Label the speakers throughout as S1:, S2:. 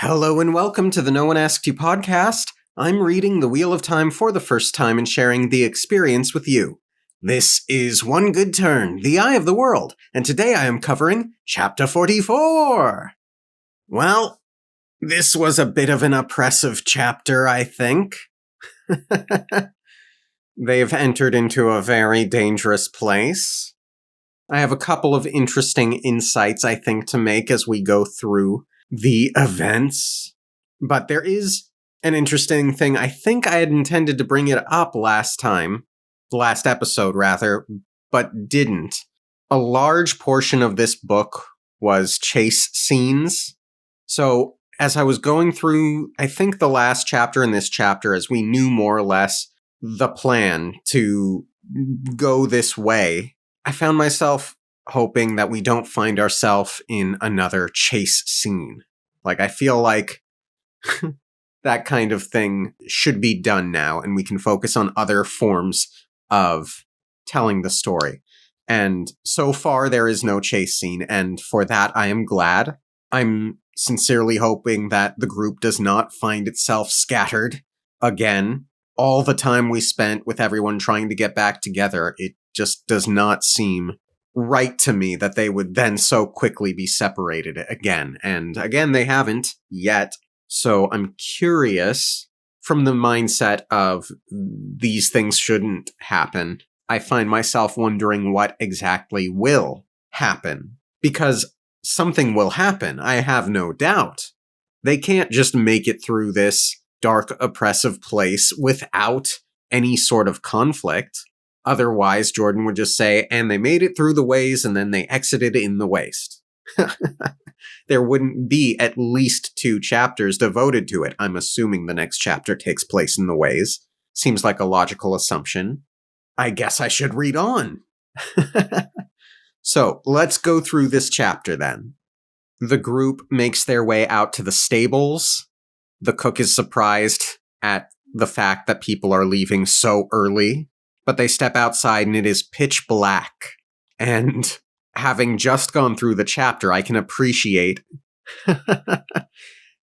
S1: Hello and welcome to the No One Asked You podcast. I'm reading The Wheel of Time for the first time and sharing the experience with you. This is One Good Turn, The Eye of the World, and today I am covering Chapter 44. Well, this was a bit of an oppressive chapter, I think. They've entered into a very dangerous place. I have a couple of interesting insights, I think, to make as we go through the events. But there is an interesting thing. I think I had intended to bring it up last episode, but didn't. A large portion of this book was chase scenes. So as I was going through, I think the last chapter and this chapter, as we knew more or less the plan to go this way, I found myself hoping that we don't find ourselves in another chase scene. Like, I feel like that kind of thing should be done now, and we can focus on other forms of telling the story. And so far, there is no chase scene, and for that, I am glad. I'm sincerely hoping that the group does not find itself scattered again. All the time we spent with everyone trying to get back together, it just does not seem right to me that they would then so quickly be separated again. And again, they haven't yet. So I'm curious, from the mindset of these things shouldn't happen, I find myself wondering what exactly will happen. Because something will happen, I have no doubt. They can't just make it through this dark, oppressive place without any sort of conflict. Otherwise, Jordan would just say, and they made it through the ways and then they exited in the waste. There wouldn't be at least 2 chapters devoted to it. I'm assuming the next chapter takes place in the ways. Seems like a logical assumption. I guess I should read on. So, let's go through this chapter then. The group makes their way out to the stables. The cook is surprised at the fact that people are leaving so early. But they step outside and it is pitch black. And having just gone through the chapter, I can appreciate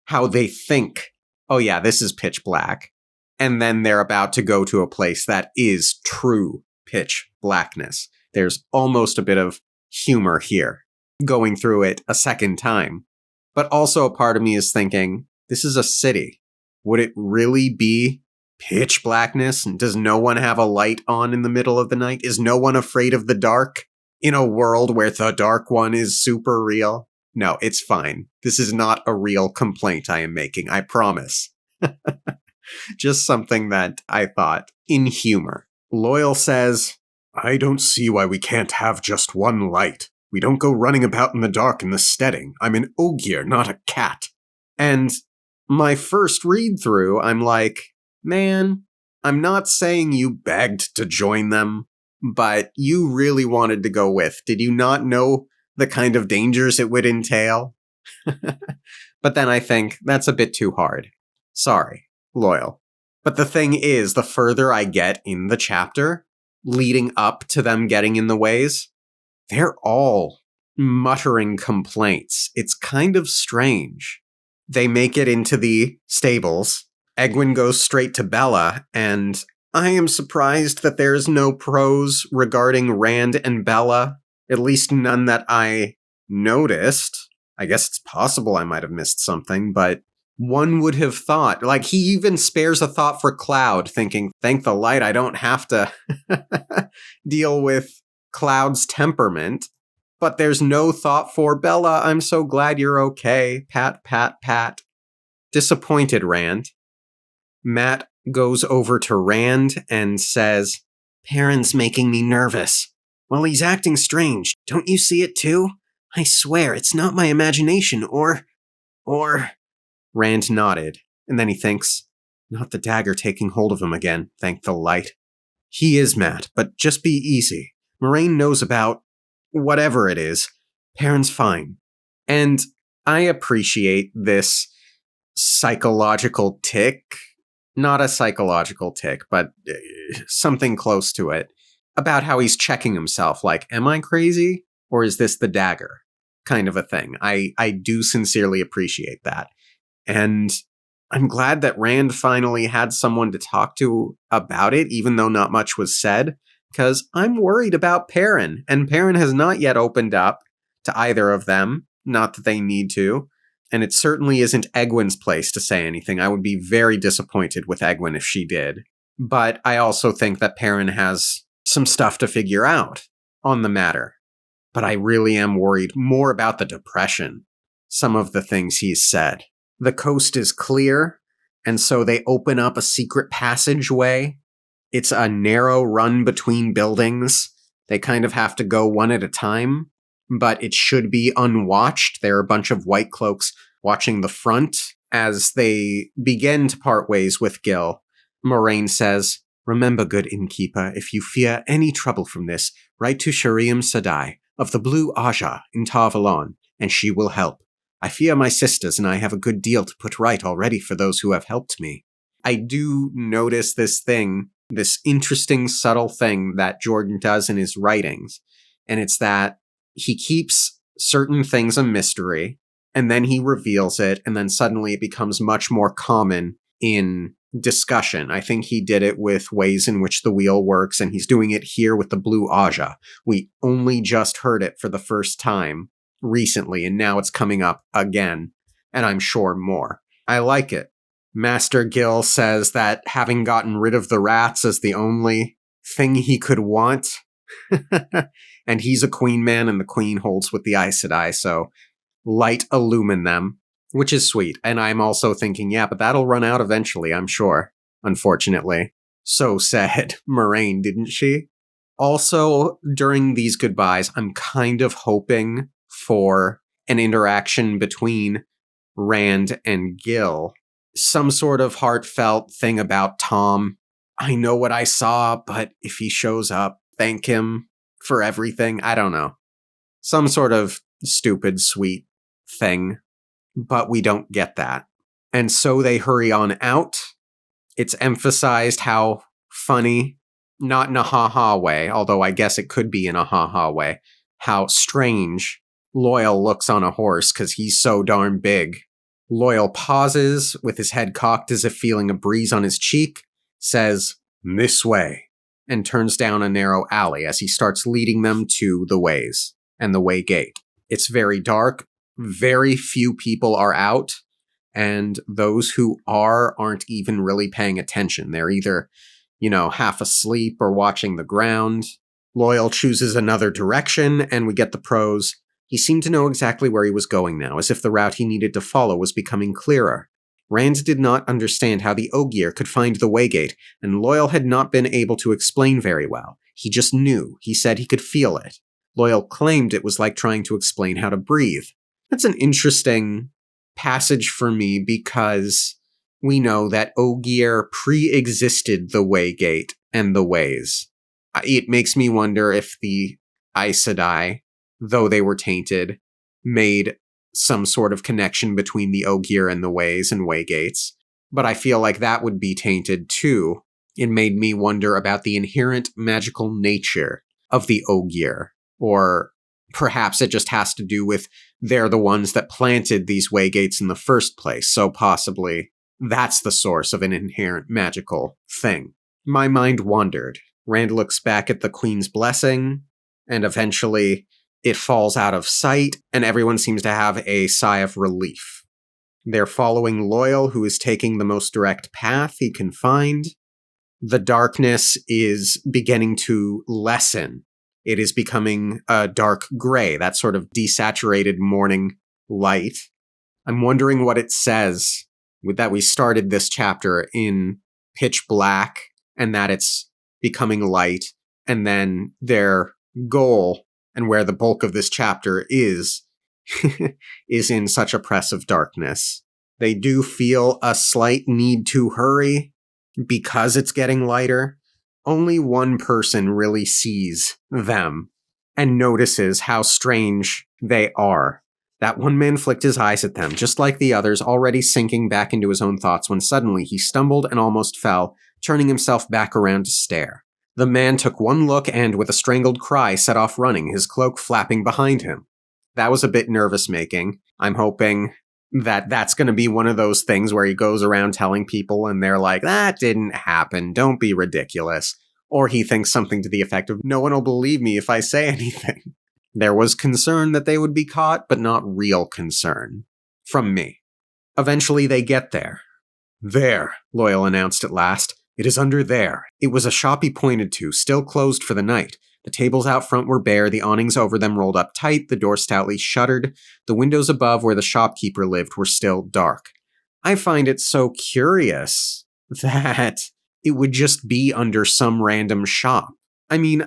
S1: how they think, oh yeah, this is pitch black. And then they're about to go to a place that is true pitch blackness. There's almost a bit of humor here, going through it a second time. But also a part of me is thinking, this is a city. Would it really be pitch blackness? And does no one have a light on in the middle of the night? Is no one afraid of the dark in a world where the dark one is super real? No, it's fine. This is not a real complaint I am making, I promise. Just something that I thought in humor. Loyal says, I don't see why we can't have just one light. We don't go running about in the dark in the steading. I'm an ogier, not a cat. And my first read through, I'm like, man, I'm not saying you begged to join them, but you really wanted to go with. Did you not know the kind of dangers it would entail? But then I think that's a bit too hard. Sorry, Loyal. But the thing is, the further I get in the chapter, leading up to them getting in the ways, they're all muttering complaints. It's kind of strange. They make it into the stables. Egwin goes straight to Bella, and I am surprised that there's no prose regarding Rand and Bella, at least none that I noticed. I guess it's possible I might have missed something, but one would have thought, like, he even spares a thought for Cloud, thinking, thank the light I don't have to deal with Cloud's temperament. But there's no thought for Bella, I'm so glad you're okay. Pat, pat, pat. Disappointed, Rand. Matt goes over to Rand and says, Perrin's making me nervous. Well, he's acting strange. Don't you see it too? I swear, it's not my imagination, or... Rand nodded, and then he thinks, not the dagger taking hold of him again, thank the light. He is Matt, but just be easy. Moraine knows about whatever it is. Perrin's fine. And I appreciate this psychological tick. Not a psychological tick, but something close to it. About how he's checking himself, like, am I crazy? Or is this the dagger? Kind of a thing. I do sincerely appreciate that. And I'm glad that Rand finally had someone to talk to about it, even though not much was said, because I'm worried about Perrin, and Perrin has not yet opened up to either of them, not that they need to, and it certainly isn't Egwene's place to say anything. I would be very disappointed with Egwene if she did. But I also think that Perrin has some stuff to figure out on the matter. But I really am worried more about the depression, some of the things he's said. The coast is clear, and so they open up a secret passageway. It's a narrow run between buildings. They kind of have to go one at a time, but it should be unwatched. There are a bunch of white cloaks watching the front. As they begin to part ways with Gil, Moraine says, "Remember, good innkeeper, if you fear any trouble from this, write to Shariam Sadai of the Blue Aja in Tar Valon, and she will help. I fear my sisters and I have a good deal to put right already for those who have helped me." I do notice this thing, this interesting, subtle thing that Jordan does in his writings, and it's that he keeps certain things a mystery, and then he reveals it, and then suddenly it becomes much more common in discussion. I think he did it with ways in which the wheel works, and he's doing it here with the Blue Aja. We only just heard it for the first time recently, and now it's coming up again, and I'm sure more. I like it. Master Gil says that having gotten rid of the rats is the only thing he could want. And he's a queen man, and the queen holds with the Aes Sedai, so light illumine them, which is sweet. And I'm also thinking, yeah, but that'll run out eventually, I'm sure, unfortunately. So said Moraine, didn't she? Also, during these goodbyes, I'm kind of hoping for an interaction between Rand and Gil. Some sort of heartfelt thing about Tom. I know what I saw, but if he shows up, thank him for everything. I don't know. Some sort of stupid, sweet thing. But we don't get that. And so they hurry on out. It's emphasized how funny, not in a ha-ha way, although I guess it could be in a ha-ha way, how strange Loyal looks on a horse because he's so darn big. Loyal pauses with his head cocked as if feeling a breeze on his cheek, says, "This way," and turns down a narrow alley as he starts leading them to the ways and the way gate. It's very dark. Very few people are out, and those who aren't even really paying attention. They're either, half asleep or watching the ground. Loyal chooses another direction, and we get the prose. He seemed to know exactly where he was going now, as if the route he needed to follow was becoming clearer. Rand did not understand how the Ogier could find the Waygate, and Loyal had not been able to explain very well. He just knew. He said he could feel it. Loyal claimed it was like trying to explain how to breathe. That's an interesting passage for me because we know that Ogier pre-existed the Waygate and the Ways. It makes me wonder if the Aes Sedai, though they were tainted, made some sort of connection between the Ogier and the Ways and Waygates. But I feel like that would be tainted too. It made me wonder about the inherent magical nature of the Ogier, or perhaps it just has to do with they're the ones that planted these Waygates in the first place, so possibly that's the source of an inherent magical thing. My mind wandered. Rand looks back at the Queen's blessing, and eventually it falls out of sight, and everyone seems to have a sigh of relief. They're following Loyal, who is taking the most direct path he can find. The darkness is beginning to lessen. It is becoming a dark gray, that sort of desaturated morning light. I'm wondering what it says with that we started this chapter in pitch black and that it's becoming light, and then their goal and where the bulk of this chapter is in such oppressive darkness. They do feel a slight need to hurry because it's getting lighter. Only one person really sees them and notices how strange they are. That one man flicked his eyes at them, just like the others, already sinking back into his own thoughts when suddenly he stumbled and almost fell, turning himself back around to stare. The man took one look and, with a strangled cry, set off running, his cloak flapping behind him. That was a bit nervous-making. I'm hoping that's going to be one of those things where he goes around telling people and they're like, that didn't happen, don't be ridiculous. Or he thinks something to the effect of, no one will believe me if I say anything. There was concern that they would be caught, but not real concern. From me. Eventually they get there. There, Loyal announced at last. It is under there. It was a shop he pointed to, still closed for the night. The tables out front were bare, the awnings over them rolled up tight, the door stoutly shuttered. The windows above where the shopkeeper lived were still dark. I find it so curious that it would just be under some random shop. I mean,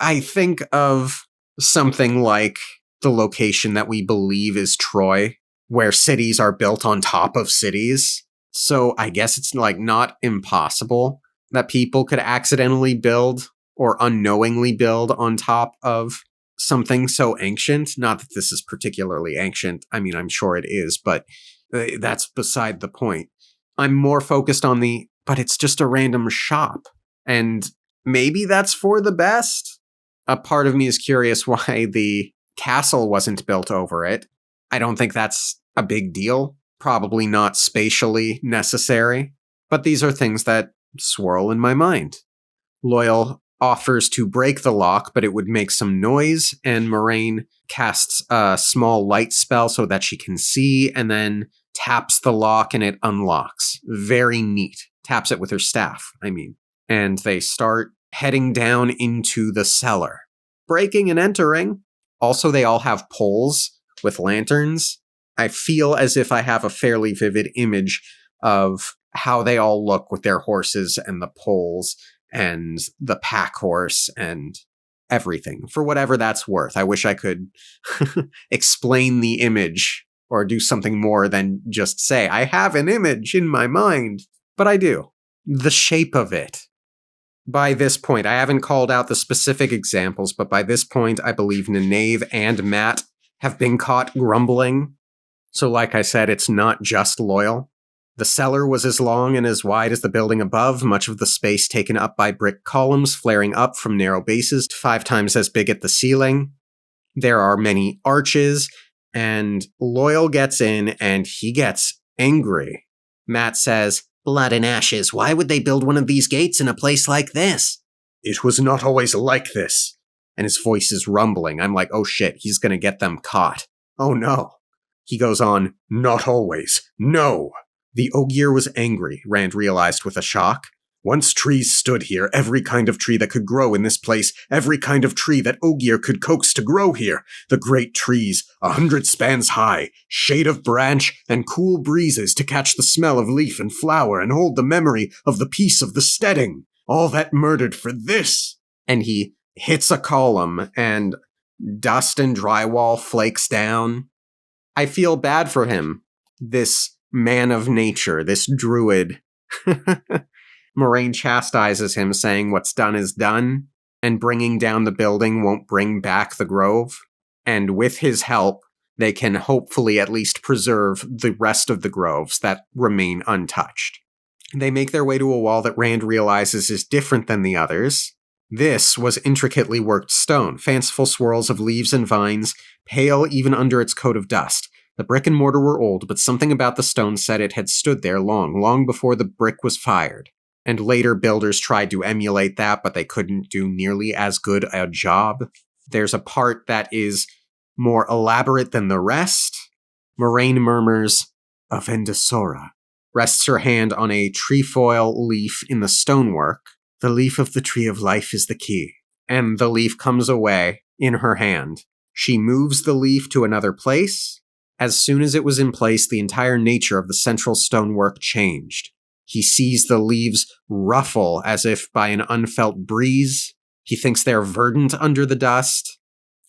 S1: I think of something like the location that we believe is Troy, where cities are built on top of cities. So I guess it's like not impossible that people could accidentally build or unknowingly build on top of something so ancient. Not that this is particularly ancient. I mean, I'm sure it is, but that's beside the point. I'm more focused on but it's just a random shop. And maybe that's for the best. A part of me is curious why the castle wasn't built over it. I don't think that's a big deal. Probably not spatially necessary. But these are things that swirl in my mind. Loyal offers to break the lock, but it would make some noise, and Moraine casts a small light spell so that she can see, and then taps the lock and it unlocks. Very neat. Taps it with her staff, I mean. And they start heading down into the cellar. Breaking and entering. Also, they all have poles with lanterns. I feel as if I have a fairly vivid image of how they all look with their horses and the poles and the pack horse and everything, for whatever that's worth. I wish I could explain the image or do something more than just say, I have an image in my mind, but I do. The shape of it. By this point, I haven't called out the specific examples, but by this point, I believe Nynaeve and Matt have been caught grumbling. So like I said, it's not just Loyal. The cellar was as long and as wide as the building above, much of the space taken up by brick columns flaring up from narrow bases to 5 times as big at the ceiling. There are many arches, and Loyal gets in and he gets angry. Matt says, blood and ashes, why would they build one of these gates in a place like this? It was not always like this. And his voice is rumbling. I'm like, oh shit, he's gonna get them caught. Oh no. He goes on, not always. No. The Ogier was angry, Rand realized with a shock. Once trees stood here, every kind of tree that could grow in this place, every kind of tree that Ogier could coax to grow here. The great trees, 100 spans high, shade of branch, and cool breezes to catch the smell of leaf and flower and hold the memory of the peace of the steading. All that murdered for this. And he hits a column, and dust and drywall flakes down. I feel bad for him. This man of nature, this druid. Moraine chastises him, saying what's done is done, and bringing down the building won't bring back the grove. And with his help, they can hopefully at least preserve the rest of the groves that remain untouched. They make their way to a wall that Rand realizes is different than the others. This was intricately worked stone, fanciful swirls of leaves and vines, pale even under its coat of dust. The brick and mortar were old, but something about the stone said it had stood there long before the brick was fired. And later builders tried to emulate that, but they couldn't do nearly as good a job. There's a part that is more elaborate than the rest. Moraine murmurs, Avendasora, rests her hand on a trefoil leaf in the stonework. The leaf of the tree of life is the key. And the leaf comes away in her hand. She moves the leaf to another place. As soon as it was in place, the entire nature of the central stonework changed. He sees the leaves ruffle as if by an unfelt breeze. He thinks they're verdant under the dust.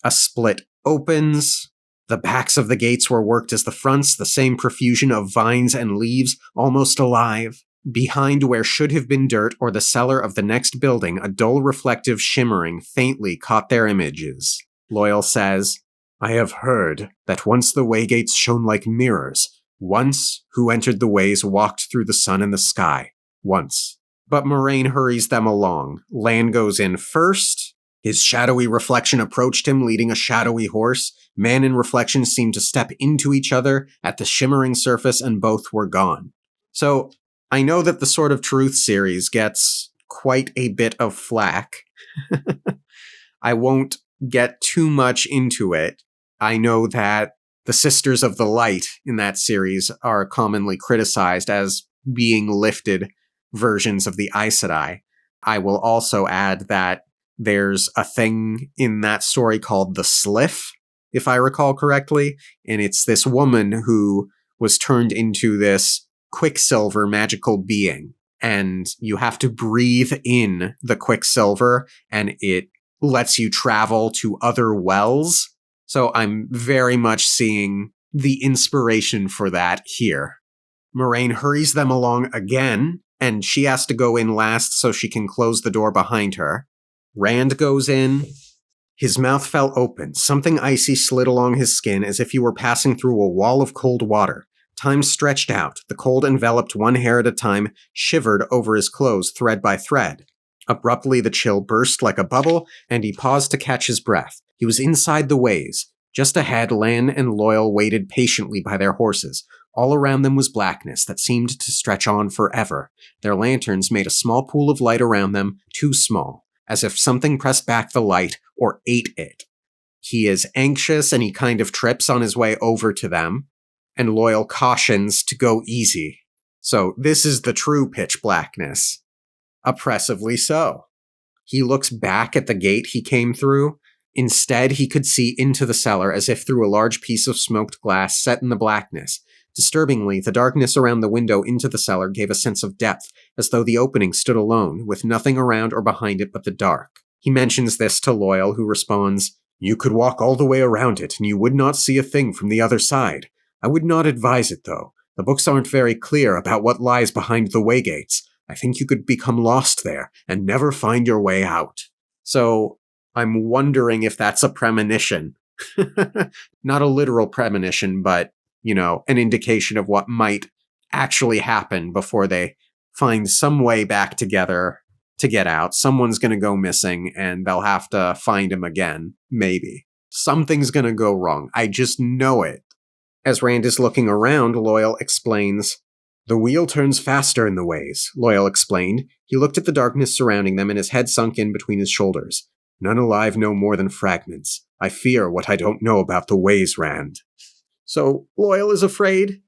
S1: A split opens. The backs of the gates were worked as the fronts, the same profusion of vines and leaves, almost alive. Behind where should have been dirt or the cellar of the next building, a dull reflective shimmering faintly caught their images. Loyal says, I have heard that once the waygates shone like mirrors. Once, who entered the ways walked through the sun and the sky. Once. But Moraine hurries them along. Lan goes in first. His shadowy reflection approached him, leading a shadowy horse. Man and reflection seemed to step into each other at the shimmering surface, and both were gone. So, I know that the Sword of Truth series gets quite a bit of flack. I won't get too much into it. I know that the Sisters of the Light in that series are commonly criticized as being lifted versions of the Aes Sedai. I will also add that there's a thing in that story called the Sliff, if I recall correctly, and it's this woman who was turned into this quicksilver magical being, and you have to breathe in the quicksilver, and it lets you travel to other wells. So I'm very much seeing the inspiration for that here. Moraine hurries them along again, and she has to go in last so she can close the door behind her. Rand goes in. His mouth fell open. Something icy slid along his skin as if he were passing through a wall of cold water. Time stretched out. The cold enveloped one hair at a time, shivered over his clothes thread by thread. Abruptly, the chill burst like a bubble, and he paused to catch his breath. He was inside the ways. Just ahead, Lan and Loyal waited patiently by their horses. All around them was blackness that seemed to stretch on forever. Their lanterns made a small pool of light around them, too small, as if something pressed back the light or ate it. He is anxious, and he kind of trips on his way over to them, and Loyal cautions to go easy. So this is the true pitch blackness. Oppressively so. He looks back at the gate he came through. Instead, he could see into the cellar as if through a large piece of smoked glass set in the blackness. Disturbingly, the darkness around the window into the cellar gave a sense of depth, as though the opening stood alone, with nothing around or behind it but the dark. He mentions this to Loyal, who responds, "You could walk all the way around it, and you would not see a thing from the other side. I would not advise it, though. The books aren't very clear about what lies behind the waygates. I think you could become lost there, and never find your way out." So, I'm wondering if that's a premonition. Not a literal premonition, but, an indication of what might actually happen before they find some way back together to get out. Someone's going to go missing, and they'll have to find him again, maybe. Something's going to go wrong. I just know it. As Rand is looking around, Loyal explains, "The wheel turns faster in the ways," Loyal explained. He looked at the darkness surrounding them, and his head sunk in between his shoulders. "None alive know more than fragments. I fear what I don't know about the ways, Rand." So, Loyal is afraid,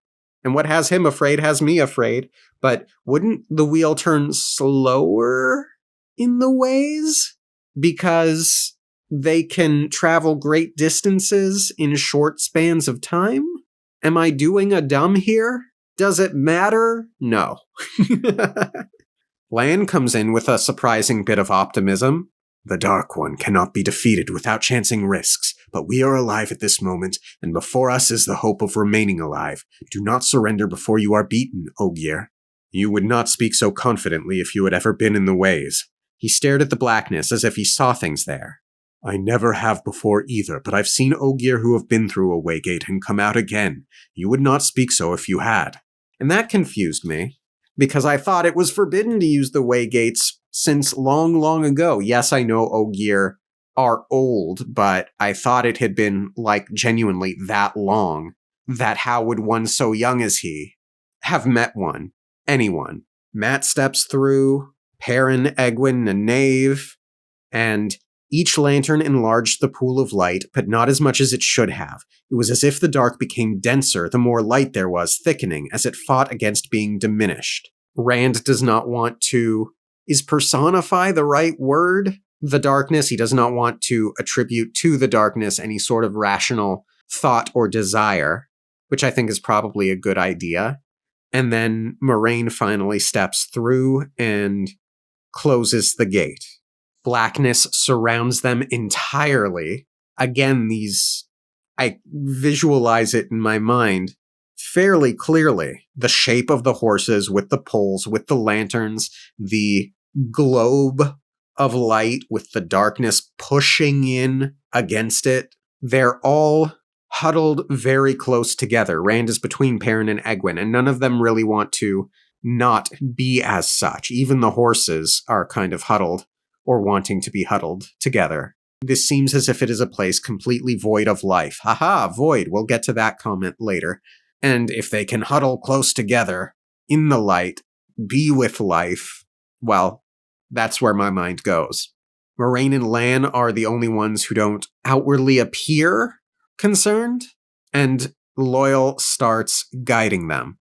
S1: and what has him afraid has me afraid. But wouldn't the wheel turn slower in the ways? Because they can travel great distances in short spans of time? Am I doing a dumb here? Does it matter? No. Lan comes in with a surprising bit of optimism. "The Dark One cannot be defeated without chancing risks, but we are alive at this moment, and before us is the hope of remaining alive. Do not surrender before you are beaten, Ogier." "You would not speak so confidently if you had ever been in the ways." He stared at the blackness as if he saw things there. "I never have before either, but I've seen Ogier who have been through a waygate and come out again. You would not speak so if you had." And that confused me, because I thought it was forbidden to use the waygates since long, long ago. Yes, I know Ogier are old, but I thought it had been, genuinely that long, that how would one so young as he have met one? Anyone. Mat steps through, Perrin, Egwene, and Knave, and each lantern enlarged the pool of light, but not as much as it should have. It was as if the dark became denser the more light there was, thickening as it fought against being diminished. Rand does not want to... Is personify the right word? The darkness. He does not want to attribute to the darkness any sort of rational thought or desire, which I think is probably a good idea. And then Moraine finally steps through and closes the gate. Blackness surrounds them entirely. Again, I visualize it in my mind fairly clearly. The shape of the horses with the poles, with the lanterns, the globe of light with the darkness pushing in against it. They're all huddled very close together. Rand is between Perrin and Egwene, and none of them really want to not be as such. Even the horses are kind of huddled or wanting to be huddled together. This seems as if it is a place completely void of life. Haha, void. We'll get to that comment later. And if they can huddle close together, in the light, be with life, well, that's where my mind goes. Moraine and Lan are the only ones who don't outwardly appear concerned, and Loyal starts guiding them.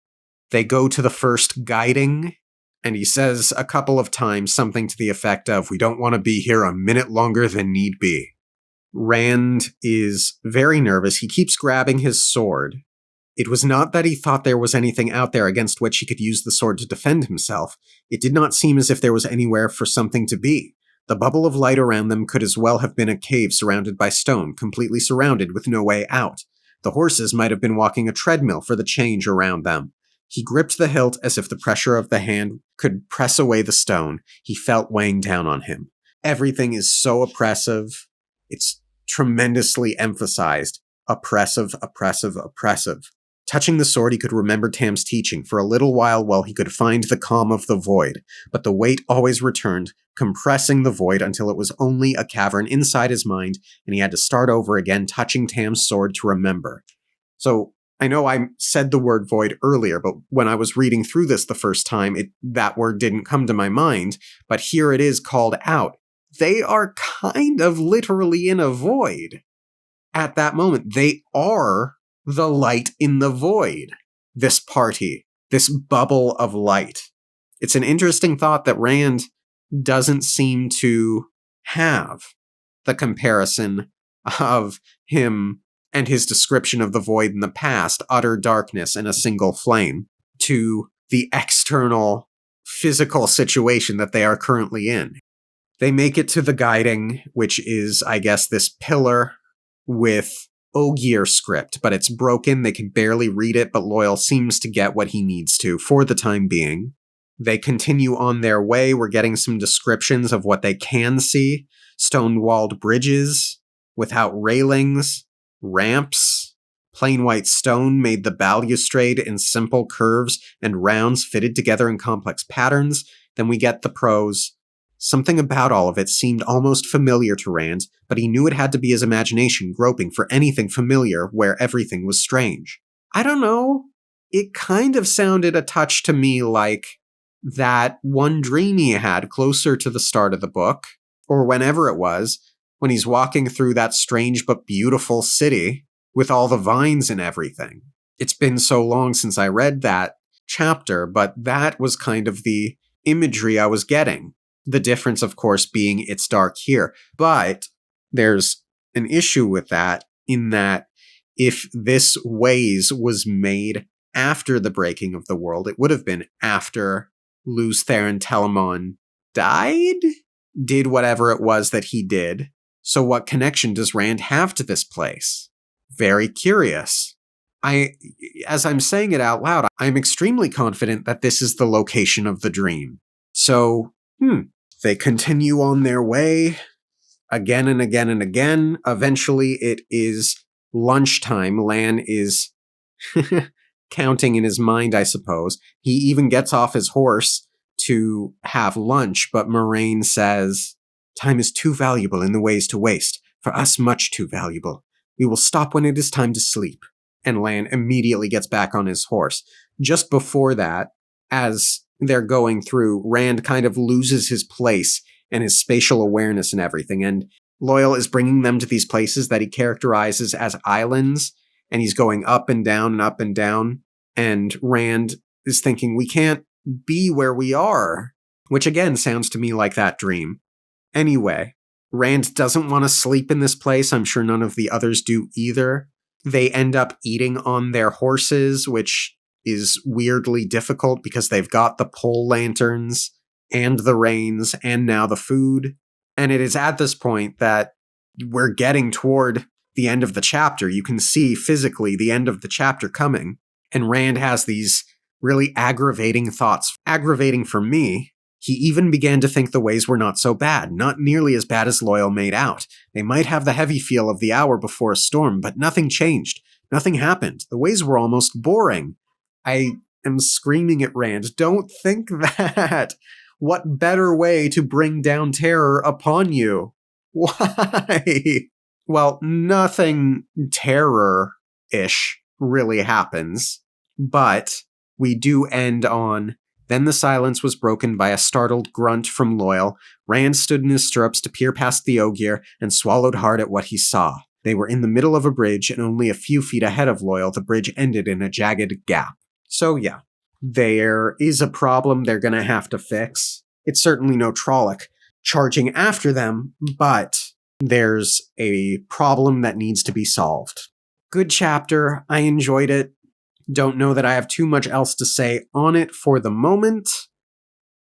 S1: They go to the first guiding, and he says a couple of times something to the effect of, "We don't want to be here a minute longer than need be." Rand is very nervous. He keeps grabbing his sword. It was not that he thought there was anything out there against which he could use the sword to defend himself. It did not seem as if there was anywhere for something to be. The bubble of light around them could as well have been a cave surrounded by stone, completely surrounded with no way out. The horses might have been walking a treadmill for the change around them. He gripped the hilt as if the pressure of the hand could press away the stone he felt weighing down on him. Everything is so oppressive. It's tremendously emphasized. Oppressive, oppressive, oppressive. Touching the sword, he could remember Tam's teaching for a little while he could find the calm of the void, but the weight always returned, compressing the void until it was only a cavern inside his mind, and he had to start over again, touching Tam's sword to remember. So, I know I said the word void earlier, but when I was reading through this the first time, that word didn't come to my mind, but here it is called out. They are kind of literally in a void. At that moment, they are the light in the void. This party, this bubble of light. It's an interesting thought that Rand doesn't seem to have the comparison of him and his description of the void in the past, utter darkness and a single flame, to the external physical situation that they are currently in. They make it to the guiding, which is, I guess, this pillar with Ogier script, but it's broken. They can barely read it, but Loyal seems to get what he needs to for the time being. They continue on their way. We're getting some descriptions of what they can see. Stone-walled bridges without railings, ramps, plain white stone made the balustrade in simple curves and rounds fitted together in complex patterns. Then we get the prose. Something about all of it seemed almost familiar to Rand, but he knew it had to be his imagination groping for anything familiar where everything was strange. I don't know. It kind of sounded a touch to me like that one dream he had closer to the start of the book, or whenever it was, when he's walking through that strange but beautiful city with all the vines and everything. It's been so long since I read that chapter, but that was kind of the imagery I was getting. The difference, of course, being it's dark here. But there's an issue with that, in that if this Ways was made after the breaking of the world, it would have been after Luz Theron Telamon died? Did whatever it was that he did. So what connection does Rand have to this place? Very curious. As I'm saying it out loud, I'm extremely confident that this is the location of the dream. So, they continue on their way again and again and again. Eventually, it is lunchtime. Lan is counting in his mind, I suppose. He even gets off his horse to have lunch, but Moraine says, "Time is too valuable in the ways to waste. For us, much too valuable. We will stop when it is time to sleep." And Lan immediately gets back on his horse. Just before that, as they're going through, Rand kind of loses his place and his spatial awareness and everything, and Loyal is bringing them to these places that he characterizes as islands, and he's going up and down and up and down, and Rand is thinking, we can't be where we are, which again sounds to me like that dream. Anyway, Rand doesn't want to sleep in this place. I'm sure none of the others do either. They end up eating on their horses, which is weirdly difficult because they've got the pole lanterns and the reins and now the food. And it is at this point that we're getting toward the end of the chapter. You can see physically the end of the chapter coming. And Rand has these really aggravating thoughts. Aggravating for me. He even began to think the Ways were not so bad, not nearly as bad as Loyal made out. They might have the heavy feel of the hour before a storm, but nothing changed. Nothing happened. The Ways were almost boring. I am screaming at Rand, don't think that. What better way to bring down terror upon you? Why? Well, nothing terror-ish really happens, but we do end on, then the silence was broken by a startled grunt from Loyal. Rand stood in his stirrups to peer past the Ogier and swallowed hard at what he saw. They were in the middle of a bridge, and only a few feet ahead of Loyal, the bridge ended in a jagged gap. So yeah, there is a problem they're gonna have to fix. It's certainly no Trolloc charging after them, but there's a problem that needs to be solved. Good chapter. I enjoyed it. Don't know that I have too much else to say on it for the moment.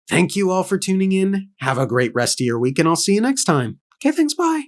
S1: Thank you all for tuning in. Have a great rest of your week, and I'll see you next time. Okay, thanks, bye.